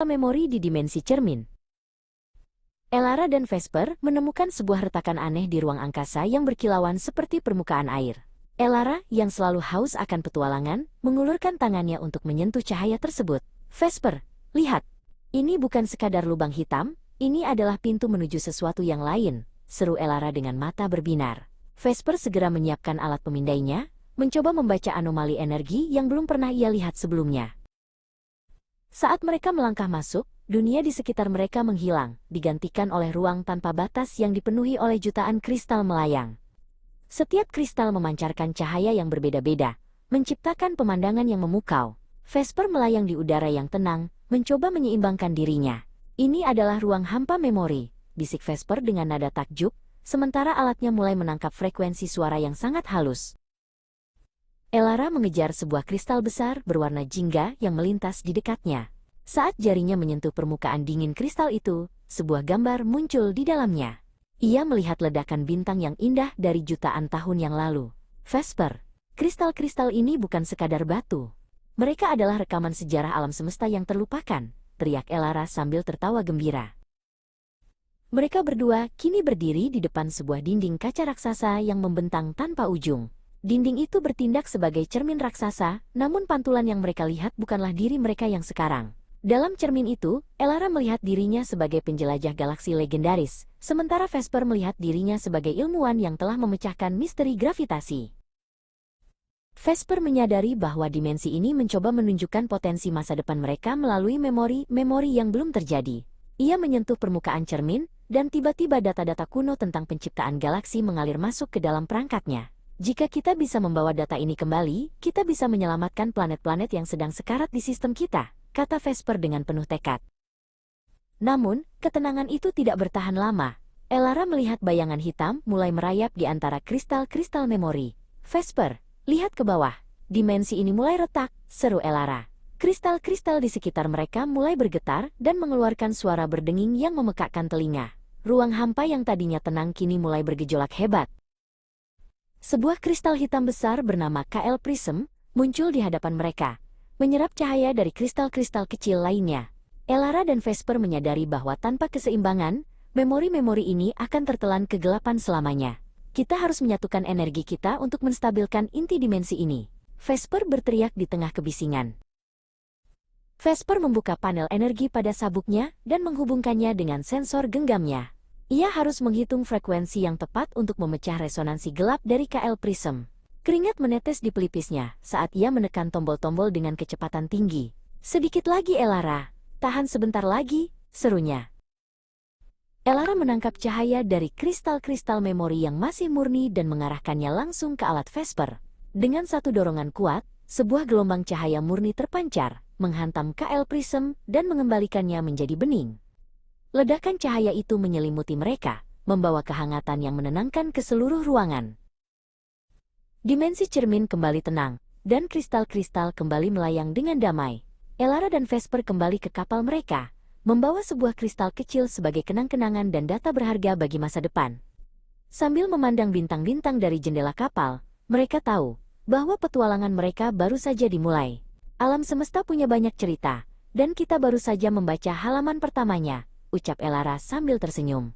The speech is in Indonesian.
memori di dimensi cermin. Elara dan Vesper menemukan sebuah retakan aneh di ruang angkasa yang berkilauan seperti permukaan air. Elara, yang selalu haus akan petualangan, mengulurkan tangannya untuk menyentuh cahaya tersebut. Vesper, lihat. Ini bukan sekadar lubang hitam, ini adalah pintu menuju sesuatu yang lain, seru Elara dengan mata berbinar. Vesper segera menyiapkan alat pemindainya, mencoba membaca anomali energi yang belum pernah ia lihat sebelumnya. Saat mereka melangkah masuk, dunia di sekitar mereka menghilang, digantikan oleh ruang tanpa batas yang dipenuhi oleh jutaan kristal melayang. Setiap kristal memancarkan cahaya yang berbeda-beda, menciptakan pemandangan yang memukau. Vesper melayang di udara yang tenang, mencoba menyeimbangkan dirinya. Ini adalah ruang hampa memori, bisik Vesper dengan nada takjub, sementara alatnya mulai menangkap frekuensi suara yang sangat halus. Elara mengejar sebuah kristal besar berwarna jingga yang melintas di dekatnya. Saat jarinya menyentuh permukaan dingin kristal itu, sebuah gambar muncul di dalamnya. Ia melihat ledakan bintang yang indah dari jutaan tahun yang lalu. Vesper, kristal-kristal ini bukan sekadar batu. Mereka adalah rekaman sejarah alam semesta yang terlupakan, teriak Elara sambil tertawa gembira. Mereka berdua kini berdiri di depan sebuah dinding kaca raksasa yang membentang tanpa ujung. Dinding itu bertindak sebagai cermin raksasa, namun pantulan yang mereka lihat bukanlah diri mereka yang sekarang. Dalam cermin itu, Elara melihat dirinya sebagai penjelajah galaksi legendaris, sementara Vesper melihat dirinya sebagai ilmuwan yang telah memecahkan misteri gravitasi. Vesper menyadari bahwa dimensi ini mencoba menunjukkan potensi masa depan mereka melalui memori-memori yang belum terjadi. Ia menyentuh permukaan cermin, dan tiba-tiba data-data kuno tentang penciptaan galaksi mengalir masuk ke dalam perangkatnya. Jika kita bisa membawa data ini kembali, kita bisa menyelamatkan planet-planet yang sedang sekarat di sistem kita, kata Vesper dengan penuh tekad. Namun, ketenangan itu tidak bertahan lama. Elara melihat bayangan hitam mulai merayap di antara kristal-kristal memori. Vesper, lihat ke bawah. Dimensi ini mulai retak, seru Elara. Kristal-kristal di sekitar mereka mulai bergetar dan mengeluarkan suara berdenging yang memekakkan telinga. Ruang hampa yang tadinya tenang kini mulai bergejolak hebat. Sebuah kristal hitam besar bernama KL Prism muncul di hadapan mereka, menyerap cahaya dari kristal-kristal kecil lainnya. Elara dan Vesper menyadari bahwa tanpa keseimbangan, memori-memori ini akan tertelan kegelapan selamanya. Kita harus menyatukan energi kita untuk menstabilkan inti dimensi ini. Vesper berteriak di tengah kebisingan. Vesper membuka panel energi pada sabuknya dan menghubungkannya dengan sensor genggamnya. Ia harus menghitung frekuensi yang tepat untuk memecah resonansi gelap dari KL Prism. Keringat menetes di pelipisnya saat ia menekan tombol-tombol dengan kecepatan tinggi. Sedikit lagi Elara, tahan sebentar lagi, serunya. Elara menangkap cahaya dari kristal-kristal memori yang masih murni dan mengarahkannya langsung ke alat Vesper. Dengan satu dorongan kuat, sebuah gelombang cahaya murni terpancar, menghantam KL Prism dan mengembalikannya menjadi bening. Ledakan cahaya itu menyelimuti mereka, membawa kehangatan yang menenangkan ke seluruh ruangan. Dimensi cermin kembali tenang, dan kristal-kristal kembali melayang dengan damai. Elara dan Vesper kembali ke kapal mereka, membawa sebuah kristal kecil sebagai kenang-kenangan dan data berharga bagi masa depan. Sambil memandang bintang-bintang dari jendela kapal, mereka tahu bahwa petualangan mereka baru saja dimulai. Alam semesta punya banyak cerita, dan kita baru saja membaca halaman pertamanya, ucap Elara sambil tersenyum.